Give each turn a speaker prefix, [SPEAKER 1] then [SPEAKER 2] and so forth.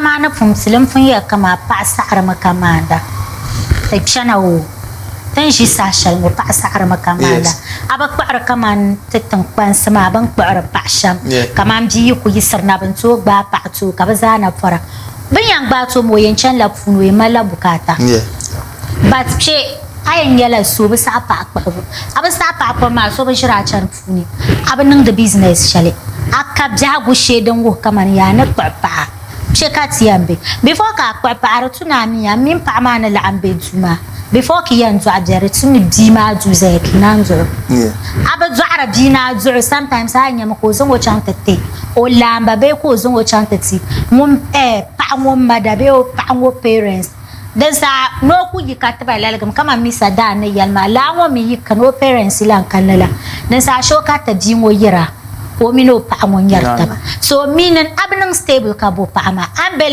[SPEAKER 1] Mana pum silim fun ya kama pa sa'ar makamanda ta chana wo tan shi sashal mo pa sa'ar makamanda aba kwar kaman titan kwan sama ban kwar pa sham kaman ji ku yisar na ban to ba pa to ka ba zana fara ban yang ba to mo yen chan la fun we mala bukata but che ayan yala so ba sa pa aba sa pa ma so ba shira chan funi aba nang the business shale aka jago shedan wo kaman ya na pa Chekati yambe before ka kwa para tunami ya min pa mana la ambe juma before ki yanzu ajere tuni dima juze kinanzo aba zuara dina zuara sometimes hanya mako zongo chantete o lamba be ko zongo chantete mum pa mum madabe o pa ngo parents dan sa no ku yikata ba lalagam kama misa da ne yalma lawo mi yikano parents lan kanala dan sa shoka ta dingo yira o mino pa mon yarta so minen abnang stable ka bo pa ma ambele